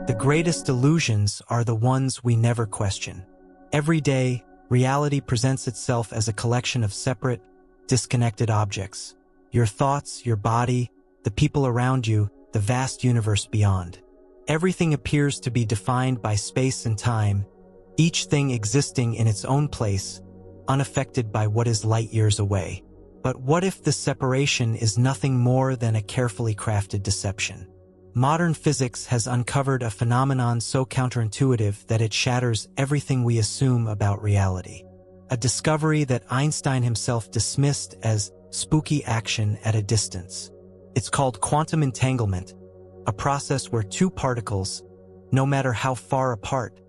The greatest illusions are the ones we never question. Every day, reality presents itself as a collection of separate, disconnected objects. Your thoughts, your body, the people around you, the vast universe beyond. Everything appears to be defined by space and time, each thing existing in its own place, unaffected by what is light years away. But what if the separation is nothing more than a carefully crafted deception? Modern physics has uncovered a phenomenon so counterintuitive that it shatters everything we assume about reality. A discovery that Einstein himself dismissed as spooky action at a distance. It's called quantum entanglement, a process where two particles, no matter how far apart,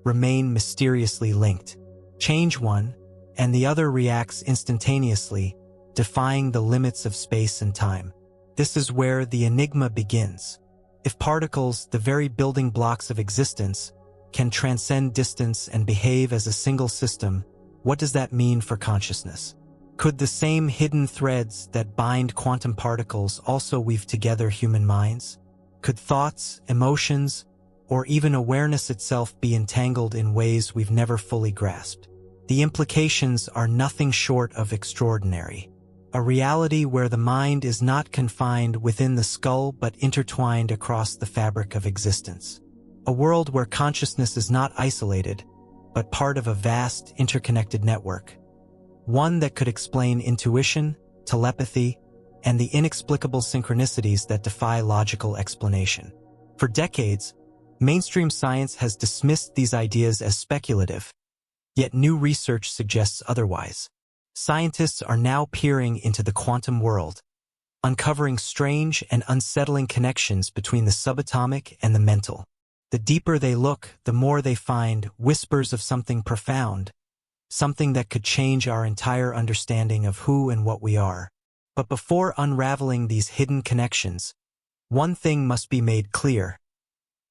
remain mysteriously linked. Change one, and the other reacts instantaneously, defying the limits of space and time. This is where the enigma begins. If particles, the very building blocks of existence, can transcend distance and behave as a single system, what does that mean for consciousness? Could the same hidden threads that bind quantum particles also weave together human minds? Could thoughts, emotions, or even awareness itself be entangled in ways we've never fully grasped? The implications are nothing short of extraordinary. A reality where the mind is not confined within the skull but intertwined across the fabric of existence. A world where consciousness is not isolated, but part of a vast, interconnected network. One that could explain intuition, telepathy, and the inexplicable synchronicities that defy logical explanation. For decades, mainstream science has dismissed these ideas as speculative, yet new research suggests otherwise. Scientists are now peering into the quantum world, uncovering strange and unsettling connections between the subatomic and the mental. The deeper they look, the more they find whispers of something profound, something that could change our entire understanding of who and what we are. But before unraveling these hidden connections, one thing must be made clear.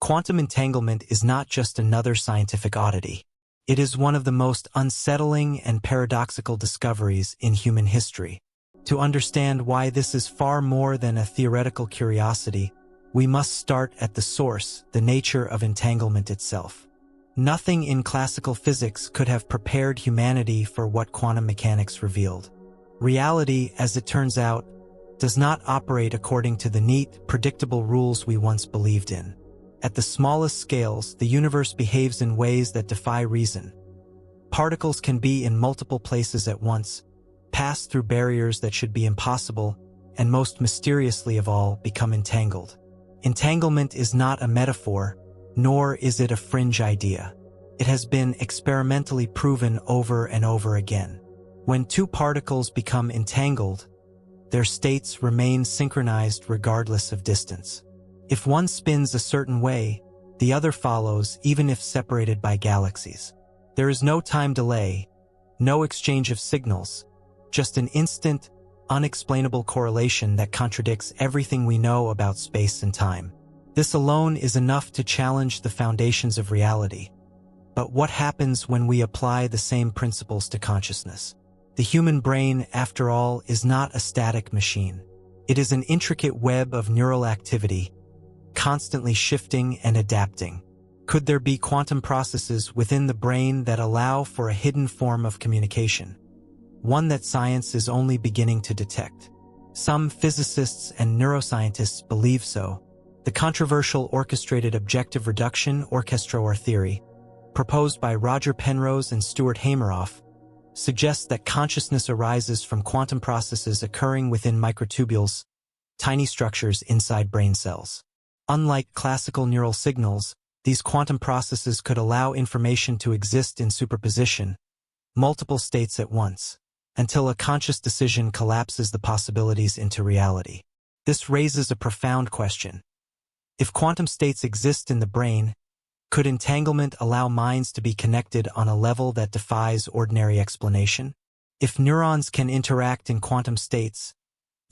Quantum entanglement is not just another scientific oddity. It is one of the most unsettling and paradoxical discoveries in human history. To understand why this is far more than a theoretical curiosity, we must start at the source, the nature of entanglement itself. Nothing in classical physics could have prepared humanity for what quantum mechanics revealed. Reality, as it turns out, does not operate according to the neat, predictable rules we once believed in. At the smallest scales, the universe behaves in ways that defy reason. Particles can be in multiple places at once, pass through barriers that should be impossible, and most mysteriously of all, become entangled. Entanglement is not a metaphor, nor is it a fringe idea. It has been experimentally proven over and over again. When two particles become entangled, their states remain synchronized regardless of distance. If one spins a certain way, the other follows even if separated by galaxies. There is no time delay, no exchange of signals, just an instant, unexplainable correlation that contradicts everything we know about space and time. This alone is enough to challenge the foundations of reality. But what happens when we apply the same principles to consciousness? The human brain, after all, is not a static machine. It is an intricate web of neural activity, constantly shifting and adapting. Could there be quantum processes within the brain that allow for a hidden form of communication? One that science is only beginning to detect. Some physicists and neuroscientists believe so. The controversial orchestrated objective reduction orchestra theory, proposed by Roger Penrose and Stuart Hameroff, suggests that consciousness arises from quantum processes occurring within microtubules, tiny structures inside brain cells. Unlike classical neural signals, these quantum processes could allow information to exist in superposition, multiple states at once, until a conscious decision collapses the possibilities into reality. This raises a profound question. If quantum states exist in the brain, could entanglement allow minds to be connected on a level that defies ordinary explanation? If neurons can interact in quantum states,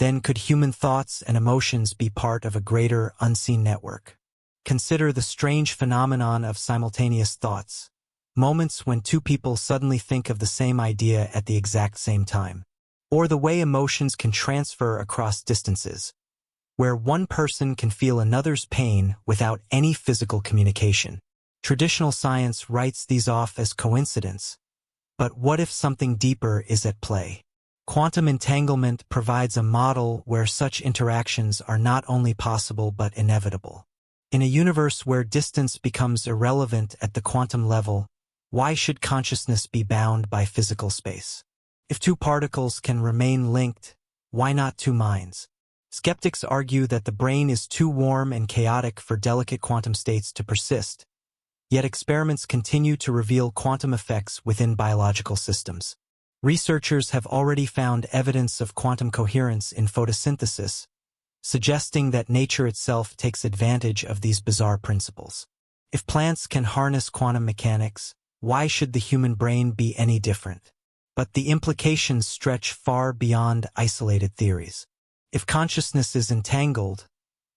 then could human thoughts and emotions be part of a greater, unseen network? Consider the strange phenomenon of simultaneous thoughts, moments when two people suddenly think of the same idea at the exact same time. Or the way emotions can transfer across distances. where one person can feel another's pain without any physical communication. Traditional science writes these off as coincidence, but what if something deeper is at play? Quantum entanglement provides a model where such interactions are not only possible but inevitable. In a universe where distance becomes irrelevant at the quantum level, why should consciousness be bound by physical space? If two particles can remain linked, why not two minds? Skeptics argue that the brain is too warm and chaotic for delicate quantum states to persist, yet experiments continue to reveal quantum effects within biological systems. Researchers have already found evidence of quantum coherence in photosynthesis, suggesting that nature itself takes advantage of these bizarre principles. If plants can harness quantum mechanics, why should the human brain be any different? But the implications stretch far beyond isolated theories. If consciousness is entangled,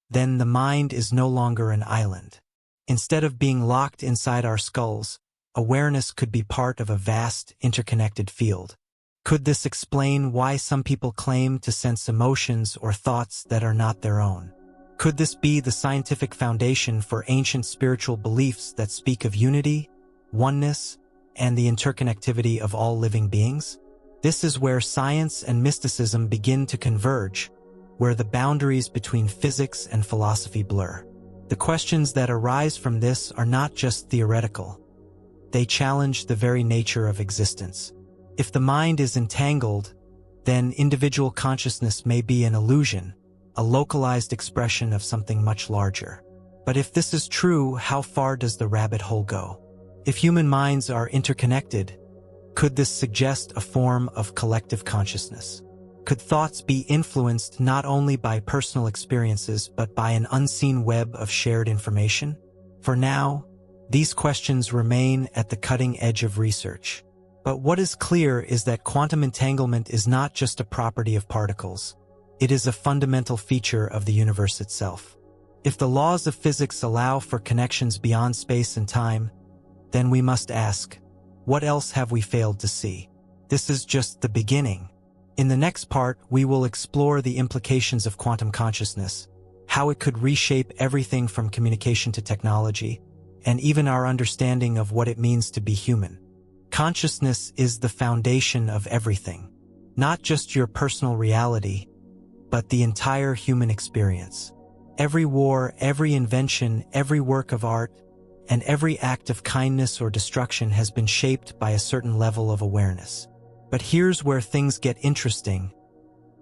then the mind is no longer an island. Instead of being locked inside our skulls, awareness could be part of a vast, interconnected field. Could this explain why some people claim to sense emotions or thoughts that are not their own? Could this be the scientific foundation for ancient spiritual beliefs that speak of unity, oneness, and the interconnectivity of all living beings? This is where science and mysticism begin to converge, where the boundaries between physics and philosophy blur. The questions that arise from this are not just theoretical. They challenge the very nature of existence. If the mind is entangled, then individual consciousness may be an illusion, a localized expression of something much larger. But if this is true, how far does the rabbit hole go? If human minds are interconnected, could this suggest a form of collective consciousness? Could thoughts be influenced not only by personal experiences but by an unseen web of shared information? For now, these questions remain at the cutting edge of research. But what is clear is that quantum entanglement is not just a property of particles. It is a fundamental feature of the universe itself. If the laws of physics allow for connections beyond space and time, then we must ask, what else have we failed to see? This is just the beginning. In the next part, we will explore the implications of quantum consciousness, how it could reshape everything from communication to technology, and even our understanding of what it means to be human. Consciousness is the foundation of everything, not just your personal reality, but the entire human experience. Every war, every invention, every work of art, and every act of kindness or destruction has been shaped by a certain level of awareness. But here's where things get interesting.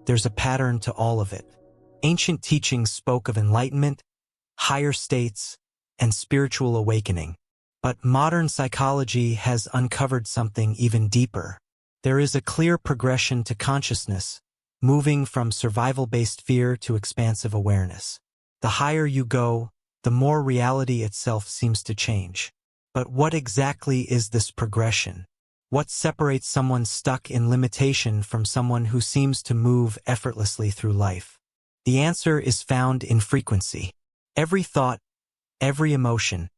There's a pattern to all of it. Ancient teachings spoke of enlightenment, higher states, and spiritual awakening. But modern psychology has uncovered something even deeper. There is a clear progression to consciousness, moving from survival-based fear to expansive awareness. The higher you go, the more reality itself seems to change. But what exactly is this progression? What separates someone stuck in limitation from someone who seems to move effortlessly through life? The answer is found in frequency. Every thought, every emotion,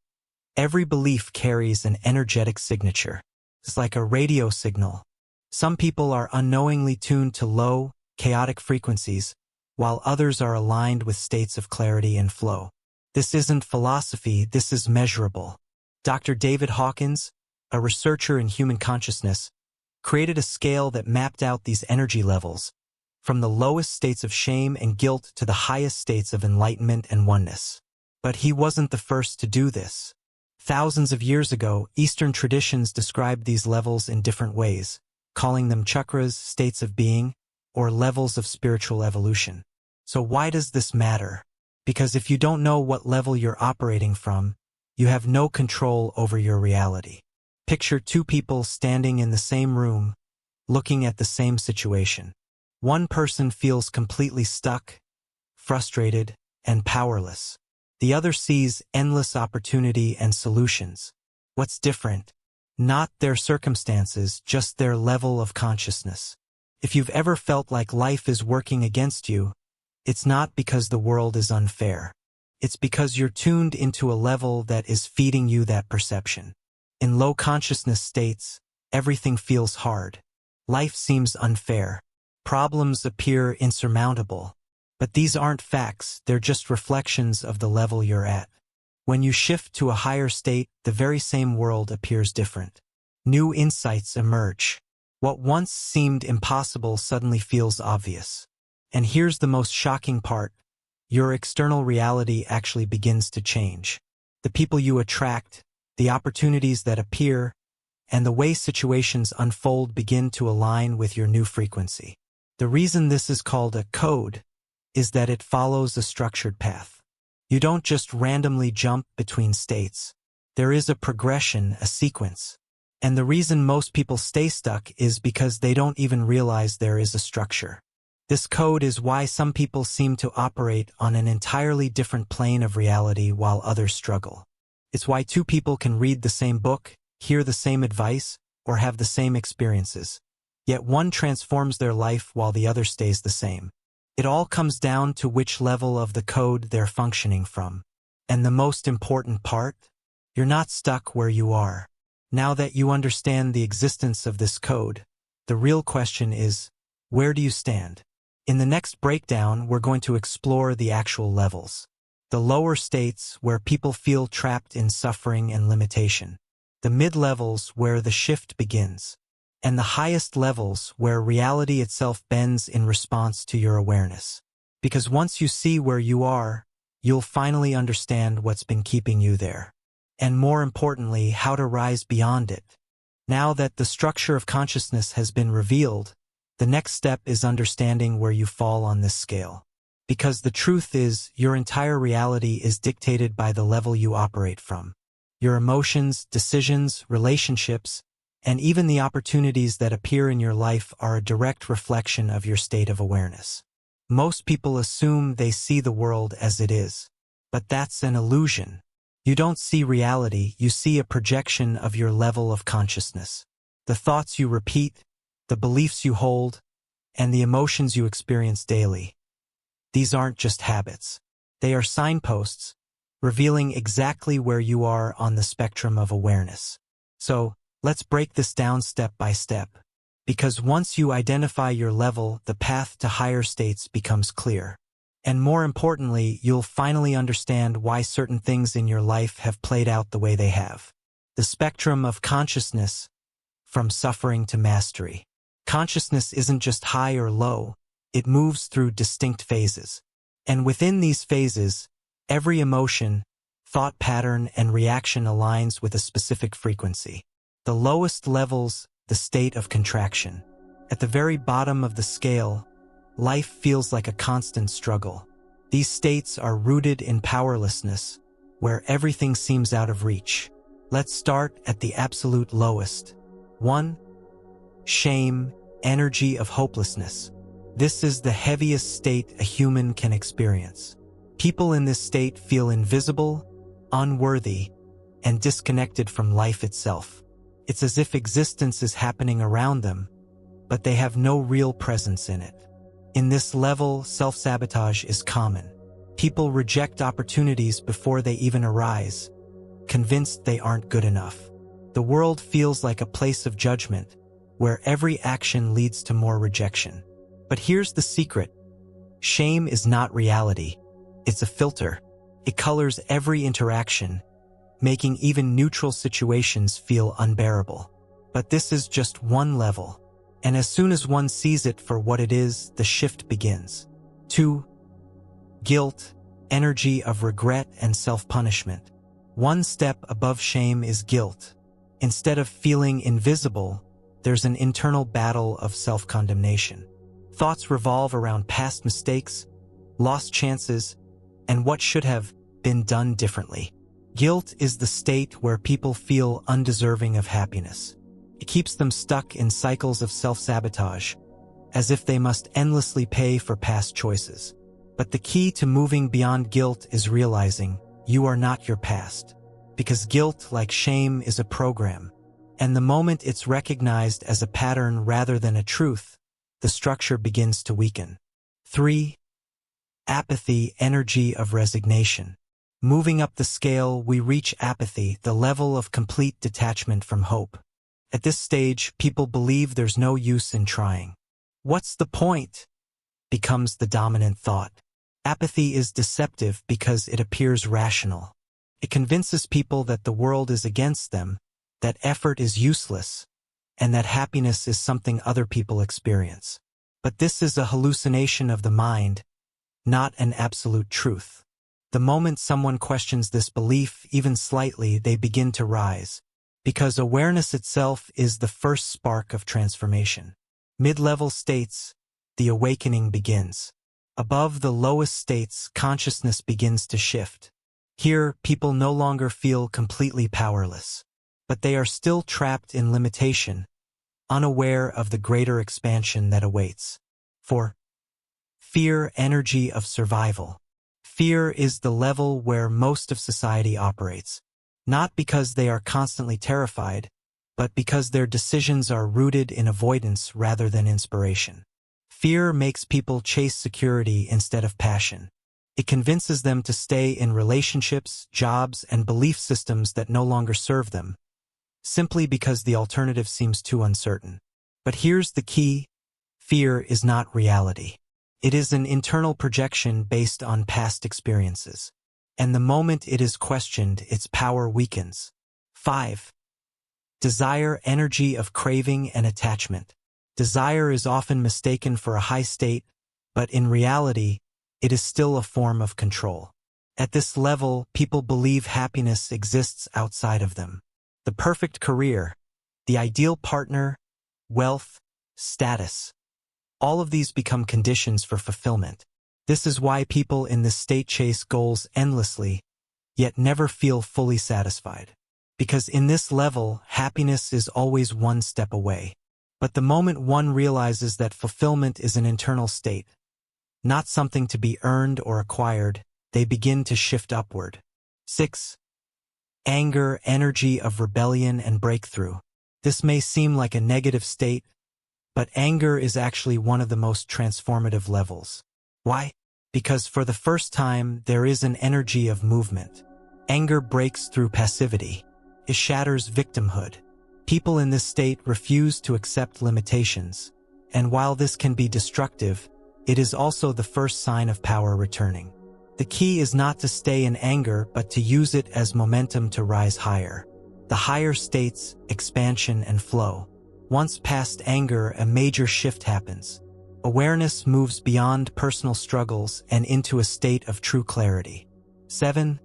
every belief carries an energetic signature. It's like a radio signal. Some people are unknowingly tuned to low, chaotic frequencies, while others are aligned with states of clarity and flow. This isn't philosophy, this is measurable. Dr. David Hawkins, a researcher in human consciousness, created a scale that mapped out these energy levels, from the lowest states of shame and guilt to the highest states of enlightenment and oneness. But he wasn't the first to do this. Thousands of years ago, Eastern traditions described these levels in different ways, calling them chakras, states of being, or levels of spiritual evolution. So why does this matter? Because if you don't know what level you're operating from, you have no control over your reality. Picture two people standing in the same room, looking at the same situation. One person feels completely stuck, frustrated, and powerless. The other sees endless opportunity and solutions. What's different? Not their circumstances, just their level of consciousness. If you've ever felt like life is working against you, it's not because the world is unfair. It's because you're tuned into a level that is feeding you that perception. In low consciousness states, everything feels hard. Life seems unfair. Problems appear insurmountable. But these aren't facts, they're just reflections of the level you're at. When you shift to a higher state, the very same world appears different. New insights emerge. What once seemed impossible suddenly feels obvious. And here's the most shocking part. Your external reality actually begins to change. The people you attract, the opportunities that appear, and the way situations unfold begin to align with your new frequency. The reason this is called a code is that it follows a structured path. You don't just randomly jump between states. There is a progression, a sequence. And the reason most people stay stuck is because they don't even realize there is a structure. This code is why some people seem to operate on an entirely different plane of reality while others struggle. It's why two people can read the same book, hear the same advice, or have the same experiences. Yet one transforms their life while the other stays the same. It all comes down to which level of the code they're functioning from. And the most important part? You're not stuck where you are. Now that you understand the existence of this code, the real question is, where do you stand? In the next breakdown, we're going to explore the actual levels. The lower states where people feel trapped in suffering and limitation. The mid-levels where the shift begins. And the highest levels where reality itself bends in response to your awareness. Because once you see where you are, you'll finally understand what's been keeping you there. And more importantly, how to rise beyond it. Now that the structure of consciousness has been revealed, the next step is understanding where you fall on this scale. Because the truth is, your entire reality is dictated by the level you operate from. Your emotions, decisions, relationships, and even the opportunities that appear in your life are a direct reflection of your state of awareness. Most people assume they see the world as it is. But that's an illusion. You don't see reality, you see a projection of your level of consciousness. The thoughts you repeat, the beliefs you hold, and the emotions you experience daily. These aren't just habits. They are signposts, revealing exactly where you are on the spectrum of awareness. So, let's break this down step by step. Because once you identify your level, the path to higher states becomes clear. And more importantly, you'll finally understand why certain things in your life have played out the way they have. The spectrum of consciousness, from suffering to mastery. Consciousness isn't just high or low, it moves through distinct phases. And within these phases, every emotion, thought pattern, and reaction aligns with a specific frequency. The lowest levels, the state of contraction. At the very bottom of the scale, life feels like a constant struggle. These states are rooted in powerlessness, where everything seems out of reach. Let's start at the absolute lowest. 1. Shame, energy of hopelessness. This is the heaviest state a human can experience. People in this state feel invisible, unworthy, and disconnected from life itself. It's as if existence is happening around them, but they have no real presence in it. In this level, self-sabotage is common. People reject opportunities before they even arise, convinced they aren't good enough. The world feels like a place of judgment, where every action leads to more rejection. But here's the secret. Shame is not reality. It's a filter. It colors every interaction, making even neutral situations feel unbearable. But this is just one level. And as soon as one sees it for what it is, the shift begins. 2. Guilt, energy of regret and self-punishment. One step above shame is guilt. Instead of feeling invisible, there's an internal battle of self-condemnation. Thoughts revolve around past mistakes, lost chances, and what should have been done differently. Guilt is the state where people feel undeserving of happiness. It keeps them stuck in cycles of self-sabotage, as if they must endlessly pay for past choices. But the key to moving beyond guilt is realizing you are not your past. Because guilt, like shame, is a program. And the moment it's recognized as a pattern rather than a truth, the structure begins to weaken. 3. Apathy, energy of resignation. Moving up the scale, we reach apathy, the level of complete detachment from hope. At this stage, people believe there's no use in trying. What's the point? Becomes the dominant thought. Apathy is deceptive because it appears rational. It convinces people that the world is against them, that effort is useless, and that happiness is something other people experience. But this is a hallucination of the mind, not an absolute truth. The moment someone questions this belief, even slightly, they begin to rise, because awareness itself is the first spark of transformation. Mid-level states, the awakening begins. Above the lowest states, consciousness begins to shift. Here, people no longer feel completely powerless, but they are still trapped in limitation, unaware of the greater expansion that awaits. 4. Fear, energy of survival. Fear is the level where most of society operates, not because they are constantly terrified, but because their decisions are rooted in avoidance rather than inspiration. Fear makes people chase security instead of passion. It convinces them to stay in relationships, jobs, and belief systems that no longer serve them, simply because the alternative seems too uncertain. But here's the key: fear is not reality. It is an internal projection based on past experiences, and the moment it is questioned, its power weakens. 5. Desire, energy of craving and attachment. Desire is often mistaken for a high state, but in reality, it is still a form of control. At this level, people believe happiness exists outside of them. The perfect career, the ideal partner, wealth, status. All of these become conditions for fulfillment. This is why people in this state chase goals endlessly, yet never feel fully satisfied. Because in this level, happiness is always one step away. But the moment one realizes that fulfillment is an internal state, not something to be earned or acquired, they begin to shift upward. 6. Anger, energy of rebellion and breakthrough. This may seem like a negative state, but anger is actually one of the most transformative levels. Why? Because for the first time, there is an energy of movement. Anger breaks through passivity. It shatters victimhood. People in this state refuse to accept limitations, and while this can be destructive, it is also the first sign of power returning. The key is not to stay in anger, but to use it as momentum to rise higher. The higher states, expansion and flow. Once past anger, a major shift happens. Awareness moves beyond personal struggles and into a state of true clarity. 7.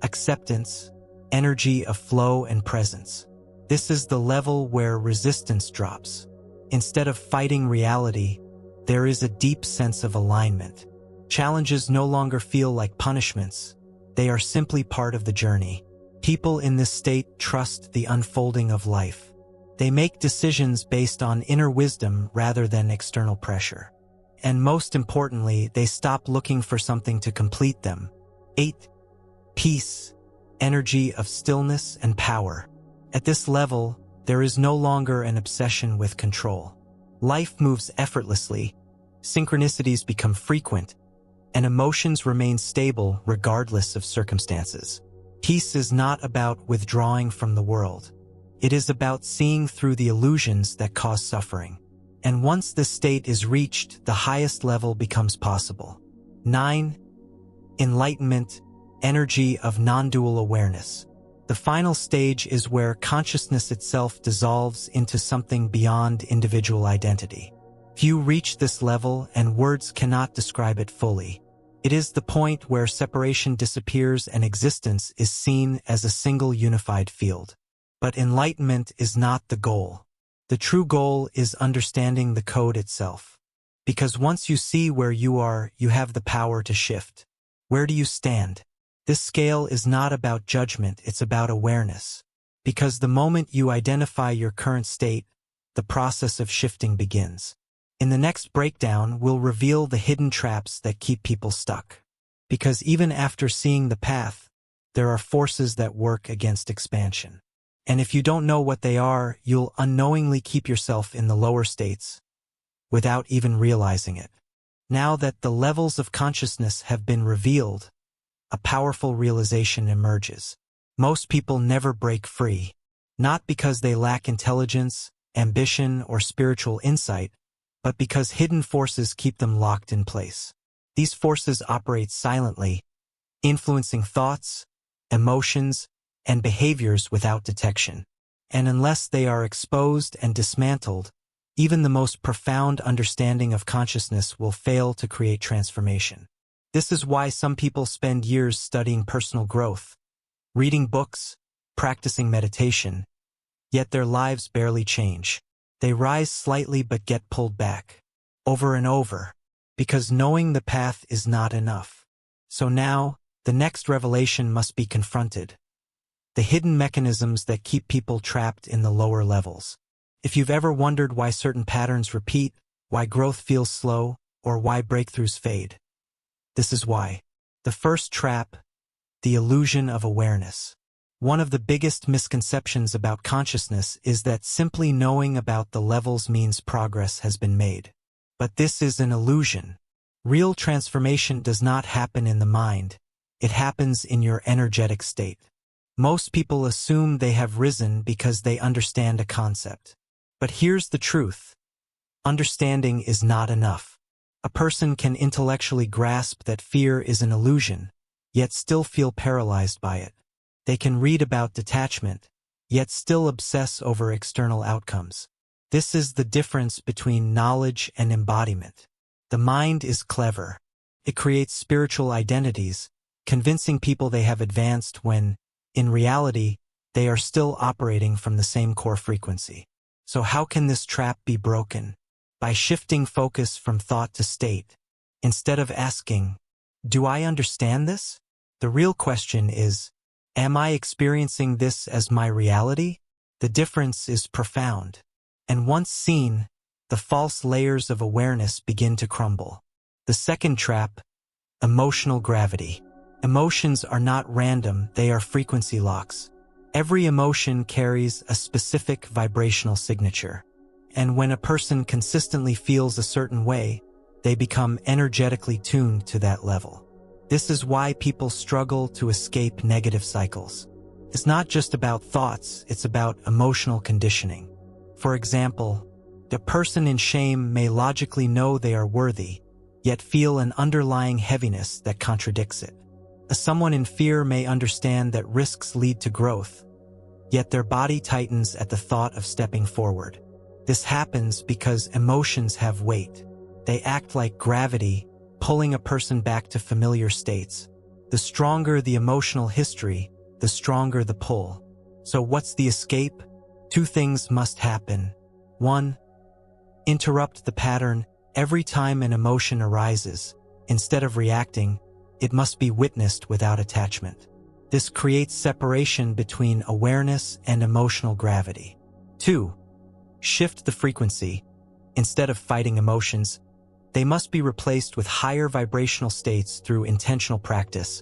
Acceptance, energy of flow and presence. This is the level where resistance drops. Instead of fighting reality, there is a deep sense of alignment. Challenges no longer feel like punishments. They are simply part of the journey. People in this state trust the unfolding of life. They make decisions based on inner wisdom rather than external pressure. And most importantly, they stop looking for something to complete them. 8. Peace, energy of stillness and power. At this level, there is no longer an obsession with control. Life moves effortlessly, synchronicities become frequent, and emotions remain stable regardless of circumstances. Peace is not about withdrawing from the world. It is about seeing through the illusions that cause suffering. And once this state is reached, the highest level becomes possible. 9. Enlightenment, energy of non-dual awareness. The final stage is where consciousness itself dissolves into something beyond individual identity. Few reach this level, and words cannot describe it fully. It is the point where separation disappears and existence is seen as a single unified field. But enlightenment is not the goal. The true goal is understanding the code itself. Because once you see where you are, you have the power to shift. Where do you stand? This scale is not about judgment, it's about awareness. Because the moment you identify your current state, the process of shifting begins. In the next breakdown, we'll reveal the hidden traps that keep people stuck. Because even after seeing the path, there are forces that work against expansion. And if you don't know what they are, you'll unknowingly keep yourself in the lower states without even realizing it. Now that the levels of consciousness have been revealed, a powerful realization emerges. Most people never break free, not because they lack intelligence, ambition, or spiritual insight, but because hidden forces keep them locked in place. These forces operate silently, influencing thoughts, emotions, and behaviors without detection. And unless they are exposed and dismantled, even the most profound understanding of consciousness will fail to create transformation. This is why some people spend years studying personal growth, reading books, practicing meditation, yet their lives barely change. They rise slightly but get pulled back, over and over, because knowing the path is not enough. So now, the next revelation must be confronted. The hidden mechanisms that keep people trapped in the lower levels. If you've ever wondered why certain patterns repeat, why growth feels slow, or why breakthroughs fade, this is why. The first trap, the illusion of awareness. One of the biggest misconceptions about consciousness is that simply knowing about the levels means progress has been made. But this is an illusion. Real transformation does not happen in the mind. It happens in your energetic state. Most people assume they have risen because they understand a concept. But here's the truth. Understanding is not enough. A person can intellectually grasp that fear is an illusion, yet still feel paralyzed by it. They can read about detachment, yet still obsess over external outcomes. This is the difference between knowledge and embodiment. The mind is clever. It creates spiritual identities, convincing people they have advanced when, in reality, they are still operating from the same core frequency. So how can this trap be broken? By shifting focus from thought to state. Instead of asking, "Do I understand this?" the real question is, "Am I experiencing this as my reality?" The difference is profound. And once seen, the false layers of awareness begin to crumble. The second trap, emotional gravity. Emotions are not random, they are frequency locks. Every emotion carries a specific vibrational signature. And when a person consistently feels a certain way, they become energetically tuned to that level. This is why people struggle to escape negative cycles. It's not just about thoughts, it's about emotional conditioning. For example, a person in shame may logically know they are worthy, yet feel an underlying heaviness that contradicts it. Someone in fear may understand that risks lead to growth, yet their body tightens at the thought of stepping forward. This happens because emotions have weight. They act like gravity, pulling a person back to familiar states. The stronger the emotional history, the stronger the pull. So what's the escape? Two things must happen. 1. Interrupt the pattern. Every time an emotion arises, instead of reacting, it must be witnessed without attachment. This creates separation between awareness and emotional gravity. 2. Shift the frequency. Instead of fighting emotions, they must be replaced with higher vibrational states through intentional practice.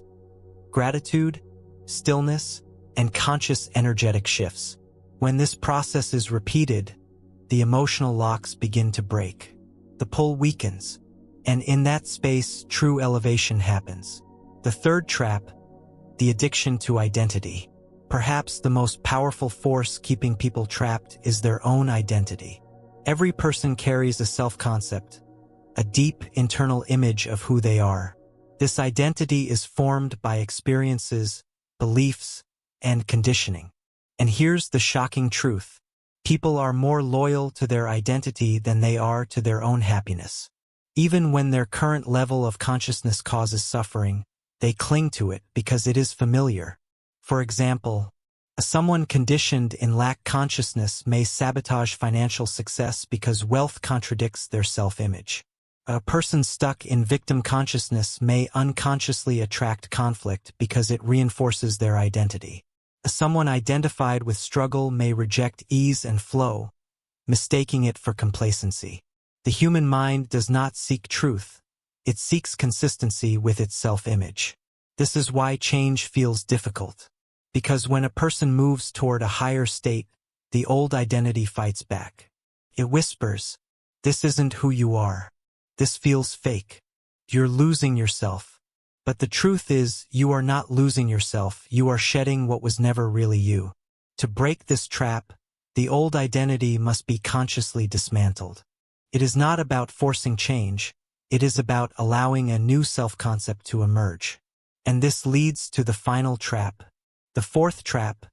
Gratitude, stillness, and conscious energetic shifts. When this process is repeated, the emotional locks begin to break. The pull weakens, and in that space, true elevation happens. The third trap, the addiction to identity. Perhaps the most powerful force keeping people trapped is their own identity. Every person carries a self-concept, a deep internal image of who they are. This identity is formed by experiences, beliefs, and conditioning. And here's the shocking truth. People are more loyal to their identity than they are to their own happiness. Even when their current level of consciousness causes suffering, they cling to it because it is familiar. For example, someone conditioned in lack consciousness may sabotage financial success because wealth contradicts their self-image. A person stuck in victim consciousness may unconsciously attract conflict because it reinforces their identity. Someone identified with struggle may reject ease and flow, mistaking it for complacency. The human mind does not seek truth. It seeks consistency with its self-image. This is why change feels difficult. Because when a person moves toward a higher state, the old identity fights back. It whispers, "This isn't who you are. This feels fake. You're losing yourself." But the truth is, you are not losing yourself, you are shedding what was never really you. To break this trap, the old identity must be consciously dismantled. It is not about forcing change, It is about allowing a new self-concept to emerge. And this leads to the final trap. The fourth trap,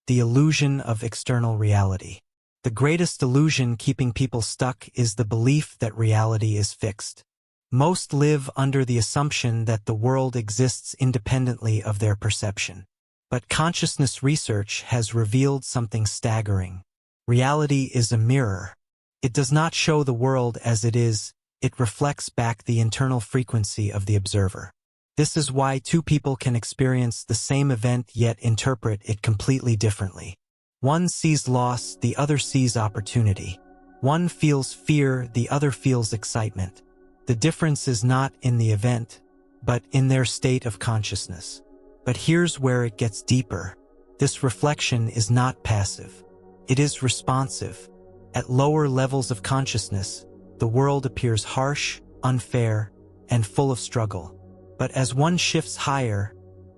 the illusion of external reality. The greatest illusion keeping people stuck is the belief that reality is fixed. Most live under the assumption that the world exists independently of their perception. But consciousness research has revealed something staggering. Reality is a mirror. It does not show the world as it is, it reflects back the internal frequency of the observer. This is why two people can experience the same event yet interpret it completely differently. One sees loss, the other sees opportunity. One feels fear, the other feels excitement. The difference is not in the event, but in their state of consciousness. But here's where it gets deeper. This reflection is not passive. It is responsive. At lower levels of consciousness, the world appears harsh, unfair, and full of struggle. But as one shifts higher,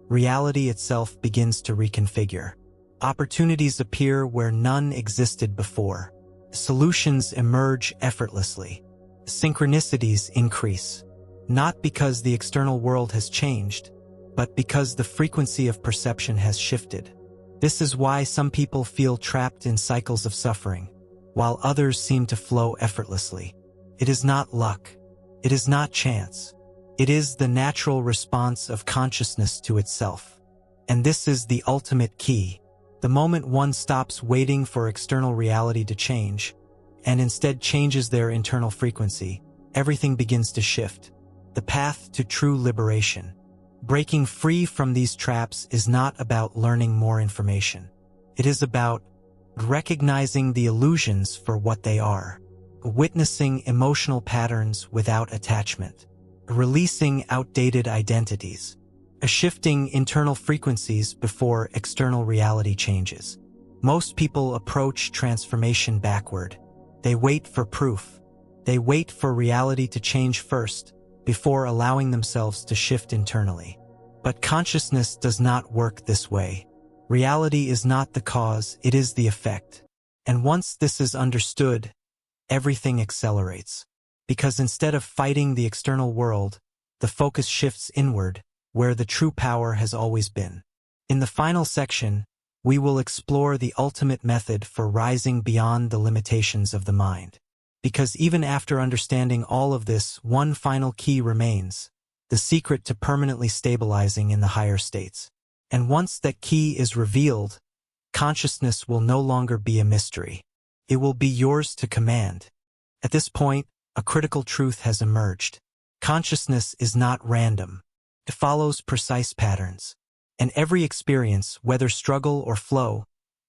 reality itself begins to reconfigure. Opportunities appear where none existed before. Solutions emerge effortlessly. Synchronicities increase. Not because the external world has changed, but because the frequency of perception has shifted. This is why some people feel trapped in cycles of suffering, while others seem to flow effortlessly. It is not luck. It is not chance. It is the natural response of consciousness to itself. And this is the ultimate key. The moment one stops waiting for external reality to change, and instead changes their internal frequency, everything begins to shift. The path to true liberation. Breaking free from these traps is not about learning more information. It is about recognizing the illusions for what they are, witnessing emotional patterns without attachment, releasing outdated identities, shifting internal frequencies before external reality changes. Most people approach transformation backward. They wait for proof. They wait for reality to change first, before allowing themselves to shift internally. But consciousness does not work this way. Reality is not the cause, it is the effect. And once this is understood, everything accelerates. Because instead of fighting the external world, the focus shifts inward, where the true power has always been. In the final section, we will explore the ultimate method for rising beyond the limitations of the mind. Because even after understanding all of this, one final key remains, the secret to permanently stabilizing in the higher states. And once that key is revealed, consciousness will no longer be a mystery. It will be yours to command. At this point, a critical truth has emerged. Consciousness is not random. It follows precise patterns. And every experience, whether struggle or flow,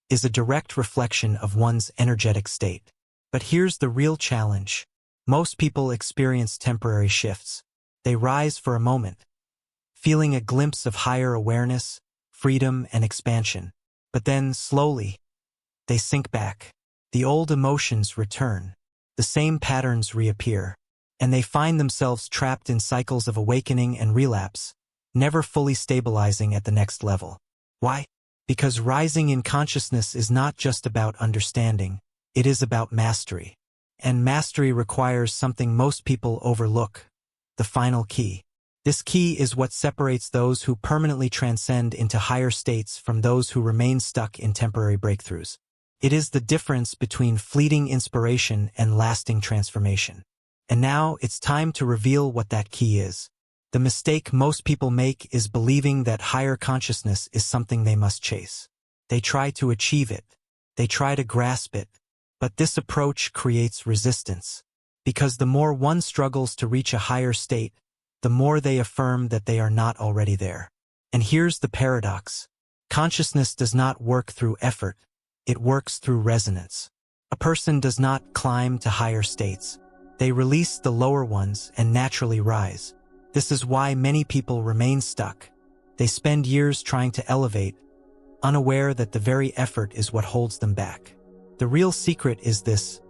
is a direct reflection of one's energetic state. But here's the real challenge. Most people experience temporary shifts. They rise for a moment, feeling a glimpse of higher awareness, freedom, and expansion. But then, slowly, they sink back. The old emotions return. The same patterns reappear. And they find themselves trapped in cycles of awakening and relapse, never fully stabilizing at the next level. Why? Because rising in consciousness is not just about understanding, it is about mastery. And mastery requires something most people overlook, the final key. This key is what separates those who permanently transcend into higher states from those who remain stuck in temporary breakthroughs. It is the difference between fleeting inspiration and lasting transformation. And now it's time to reveal what that key is. The mistake most people make is believing that higher consciousness is something they must chase. They try to achieve it. They try to grasp it. But this approach creates resistance. Because the more one struggles to reach a higher state, the more they affirm that they are not already there. And here's the paradox. Consciousness does not work through effort. It works through resonance. A person does not climb to higher states. They release the lower ones and naturally rise. This is why many people remain stuck. They spend years trying to elevate, unaware that the very effort is what holds them back. The real secret is this.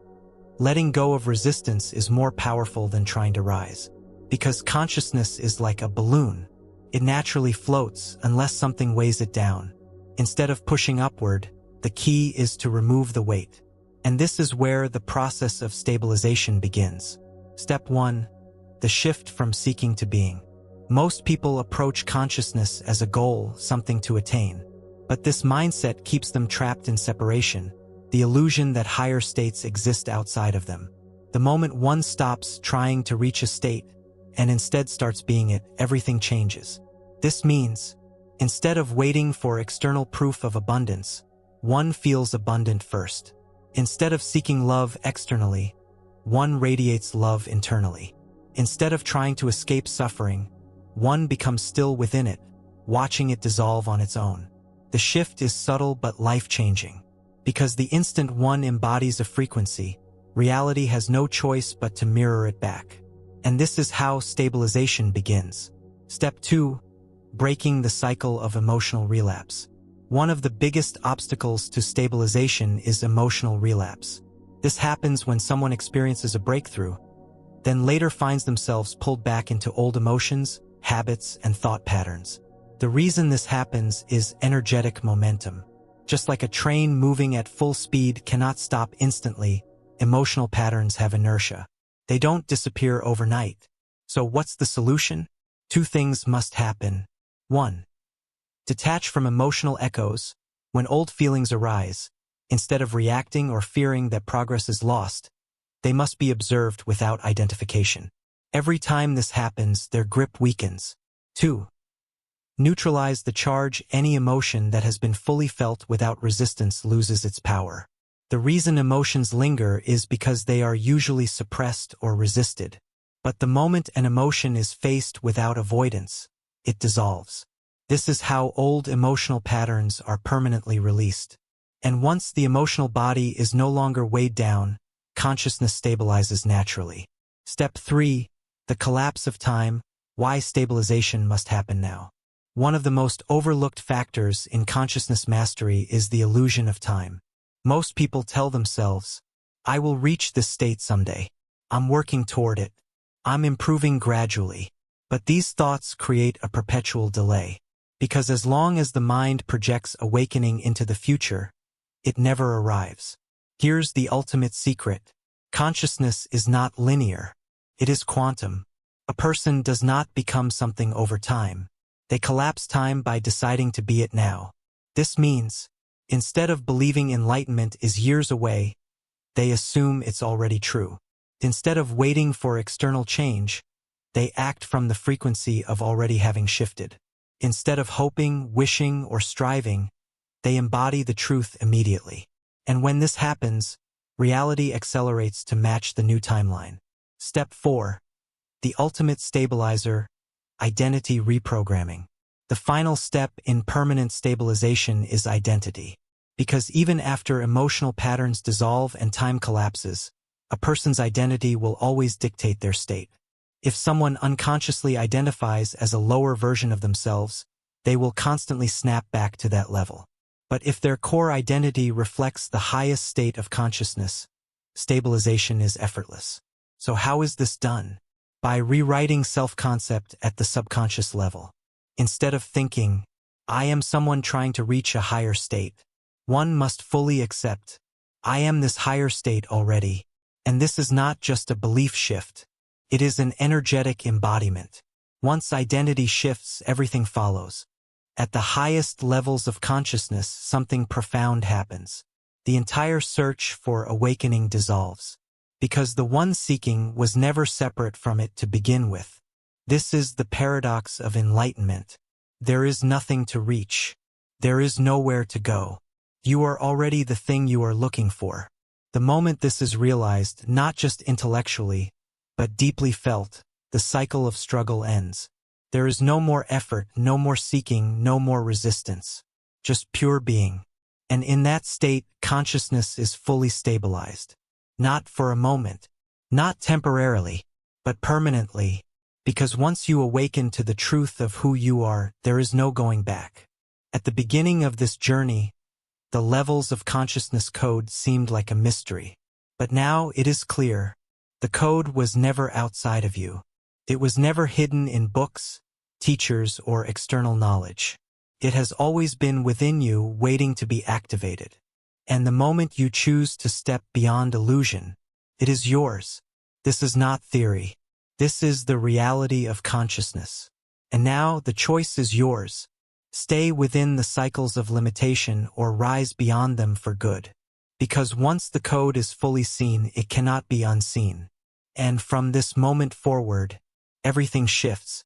Letting go of resistance is more powerful than trying to rise. Because consciousness is like a balloon. It naturally floats unless something weighs it down. Instead of pushing upward, the key is to remove the weight. And this is where the process of stabilization begins. Step 1. the shift from seeking to being. Most people approach consciousness as a goal, something to attain. But this mindset keeps them trapped in separation, the illusion that higher states exist outside of them. The moment one stops trying to reach a state and instead starts being it, everything changes. This means, instead of waiting for external proof of abundance, one feels abundant first. Instead of seeking love externally, one radiates love internally. Instead of trying to escape suffering, one becomes still within it, watching it dissolve on its own. The shift is subtle but life-changing. Because the instant one embodies a frequency, reality has no choice but to mirror it back. And this is how stabilization begins. Step 2. Breaking the cycle of emotional relapse. One of the biggest obstacles to stabilization is emotional relapse. This happens when someone experiences a breakthrough, then later finds themselves pulled back into old emotions, habits, and thought patterns. The reason this happens is energetic momentum. Just like a train moving at full speed cannot stop instantly, emotional patterns have inertia. They don't disappear overnight. So what's the solution? 2 things must happen. 1. Detach from emotional echoes. When old feelings arise, instead of reacting or fearing that progress is lost, they must be observed without identification. Every time this happens, their grip weakens. 2. Neutralize the charge. Any emotion that has been fully felt without resistance loses its power. The reason emotions linger is because they are usually suppressed or resisted. But the moment an emotion is faced without avoidance, it dissolves. This is how old emotional patterns are permanently released. And once the emotional body is no longer weighed down, consciousness stabilizes naturally. Step 3. The collapse of time. Why stabilization must happen now. One of the most overlooked factors in consciousness mastery is the illusion of time. Most people tell themselves, I will reach this state someday. I'm working toward it. I'm improving gradually. But these thoughts create a perpetual delay. Because as long as the mind projects awakening into the future, it never arrives. Here's the ultimate secret. Consciousness is not linear. It is quantum. A person does not become something over time. They collapse time by deciding to be it now. This means, instead of believing enlightenment is years away, they assume it's already true. Instead of waiting for external change, they act from the frequency of already having shifted. Instead of hoping, wishing, or striving, they embody the truth immediately. And when this happens, reality accelerates to match the new timeline. Step 4. The ultimate stabilizer, identity reprogramming. The final step in permanent stabilization is identity. Because even after emotional patterns dissolve and time collapses, a person's identity will always dictate their state. If someone unconsciously identifies as a lower version of themselves, they will constantly snap back to that level. But if their core identity reflects the highest state of consciousness, stabilization is effortless. So how is this done? By rewriting self-concept at the subconscious level. Instead of thinking, I am someone trying to reach a higher state, one must fully accept, I am this higher state already. And this is not just a belief shift. It is an energetic embodiment. Once identity shifts, everything follows. At the highest levels of consciousness, something profound happens. The entire search for awakening dissolves. Because the one seeking was never separate from it to begin with. This is the paradox of enlightenment. There is nothing to reach. There is nowhere to go. You are already the thing you are looking for. The moment this is realized, not just intellectually, but deeply felt, the cycle of struggle ends. There is no more effort, no more seeking, no more resistance. Just pure being. And in that state, consciousness is fully stabilized. Not for a moment, not temporarily, but permanently. Because once you awaken to the truth of who you are, there is no going back. At the beginning of this journey, the levels of consciousness code seemed like a mystery. But now it is clear. The code was never outside of you. It was never hidden in books, teachers, or external knowledge. It has always been within you, waiting to be activated. And the moment you choose to step beyond illusion, it is yours. This is not theory. This is the reality of consciousness. And now the choice is yours. Stay within the cycles of limitation or rise beyond them for good. Because once the code is fully seen, it cannot be unseen. And from this moment forward, everything shifts.